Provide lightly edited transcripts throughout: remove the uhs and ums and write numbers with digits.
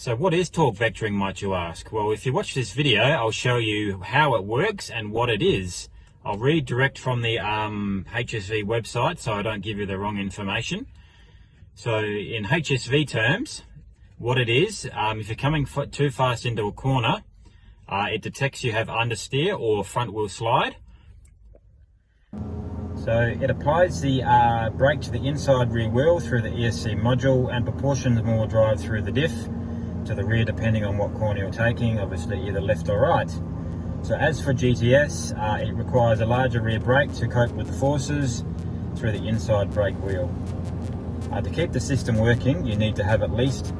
So what is torque vectoring, might you ask? Well, if you watch this video, I'll show you how it works and what it is. I'll read direct from the HSV website so I don't give you the wrong information. So in HSV terms, what it is, if you're coming too fast into a corner, it detects you have understeer or front wheel slide. So it applies the brake to the inside rear wheel through the ESC module and proportions more drive through the diff to the rear depending on what corner you're taking, obviously either left or right. So as for GTS, it requires a larger rear brake to cope with the forces through the inside brake wheel. To keep the system working, you need to have at least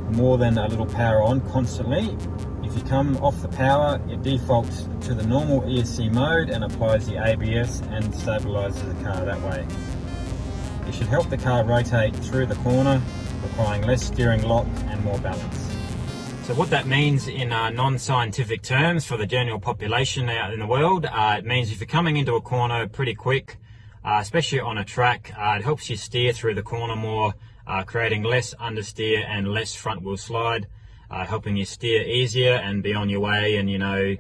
more than a little power on constantly. If you come off the power, it defaults to the normal ESC mode and applies the ABS and stabilizes the car that way. It should help the car rotate through the corner, requiring less steering lock and more balance. So what that means in non-scientific terms for the general population out in the world, it means if you're coming into a corner pretty quick, especially on a track, it helps you steer through the corner more, creating less understeer and less front wheel slide, helping you steer easier and be on your way and, you know,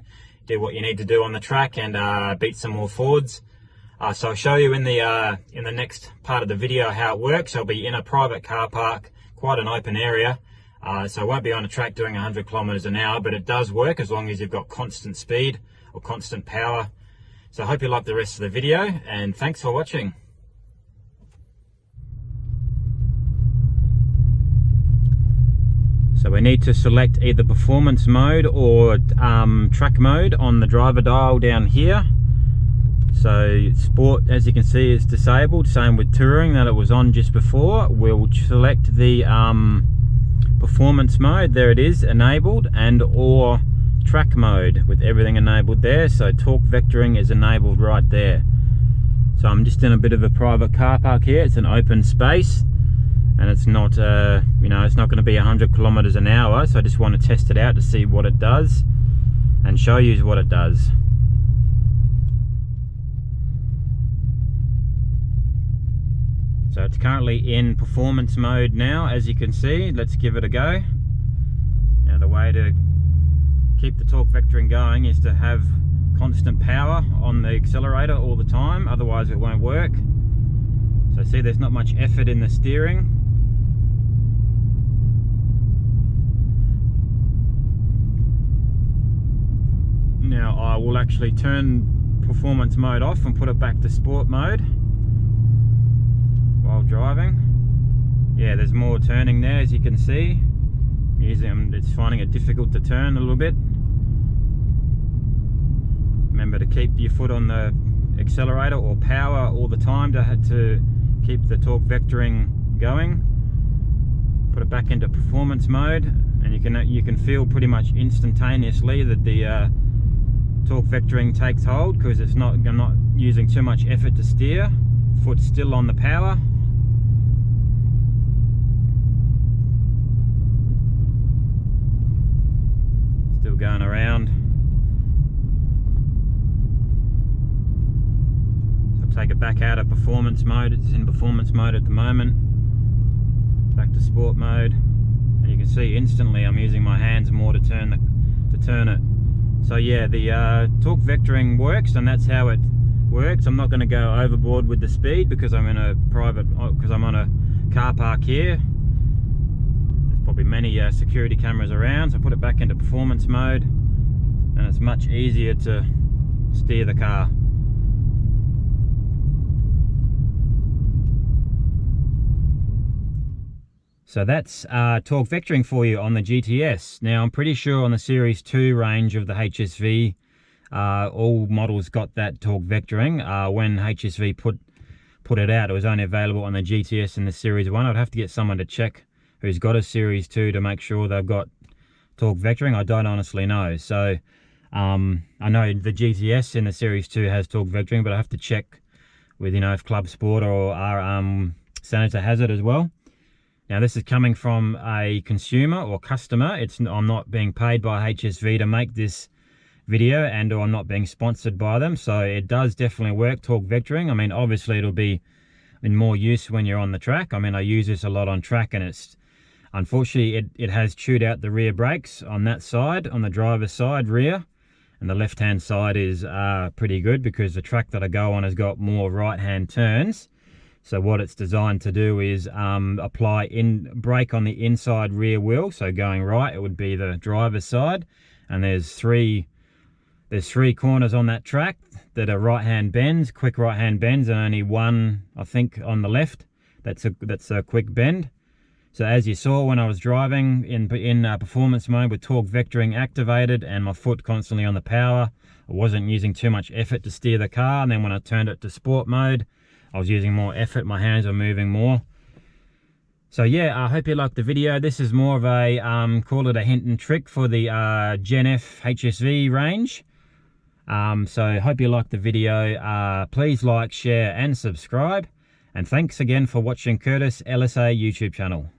do what you need to do on the track and beat some more Fords. So I'll show you in the next part of the video how it works. I'll be in a private car park, quite an open area, so I won't be on a track doing 100 kilometers an hour, but it does work as long as you've got constant speed or constant power. So I hope you like the rest of the video, and thanks for watching. So we need to select either performance mode or track mode on the driver dial down here. So sport, as you can see, is disabled. Same with touring that it was on just before. We'll select the performance mode. There it is, enabled, and or track mode with everything enabled there. So torque vectoring is enabled right there. So I'm just in a bit of a private car park here. It's an open space and it's not you know, it's not going to be 100 kilometers an hour, so I just want to test it out to see what it does and show you what it does. So it's currently in performance mode now, as you can see. Let's give it a go. Now the way to keep the torque vectoring going is to have constant power on the accelerator all the time, otherwise it won't work. So see, there's not much effort in the steering. Now I will actually turn performance mode off and put it back to sport mode while driving. Yeah, there's more turning there, as you can see. It's finding it difficult to turn a little bit. Remember to keep your foot on the accelerator or power all the time to keep the torque vectoring going. Put it back into performance mode, and you can feel pretty much instantaneously that the torque vectoring takes hold, because I'm not using too much effort to steer. Foot's still on the power. Still going around. So I'll take it back out of performance mode. It's in performance mode at the moment. Back to sport mode. And you can see instantly I'm using my hands more to turn it. So yeah, the torque vectoring works, and that's how it works. I'm not going to go overboard with the speed because I'm in a I'm on a car park here. There's probably many security cameras around, so I put it back into performance mode and it's much easier to steer the car. So that's torque vectoring for you on the GTS. Now I'm pretty sure on the Series 2 range of the HSV, all models got that torque vectoring. When HSV put it out, it was only available on the GTS and the Series 1. I'd have to get someone to check who's got a Series 2 to make sure they've got torque vectoring. I don't honestly know. So I know the GTS in the Series 2 has torque vectoring, but I have to check with, you know, if Club Sport or our Senator has it as well. Now this is coming from a consumer or customer. I'm not being paid by HSV to make this video, and or I'm not being sponsored by them. So it does definitely work, torque vectoring. I mean, obviously it'll be in more use when you're on the track. I mean, I use this a lot on track, and it's Unfortunately, it has chewed out the rear brakes on that side, on the driver's side rear, and the left-hand side is pretty good because the track that I go on has got more right-hand turns. So what it's designed to do is apply brake on the inside rear wheel. So going right, it would be the driver's side, and there's three corners on that track that are right-hand bends, quick right-hand bends, and only one, I think, on the left. That's a quick bend. So as you saw when I was driving in performance mode with torque vectoring activated and my foot constantly on the power, I wasn't using too much effort to steer the car. And then when I turned it to sport mode, I was using more effort, my hands were moving more. So yeah, I hope you liked the video. This is more of a, call it a hint and trick for the Gen F HSV range. So hope you liked the video. Please like, share and subscribe. And thanks again for watching Curtis LSA YouTube channel.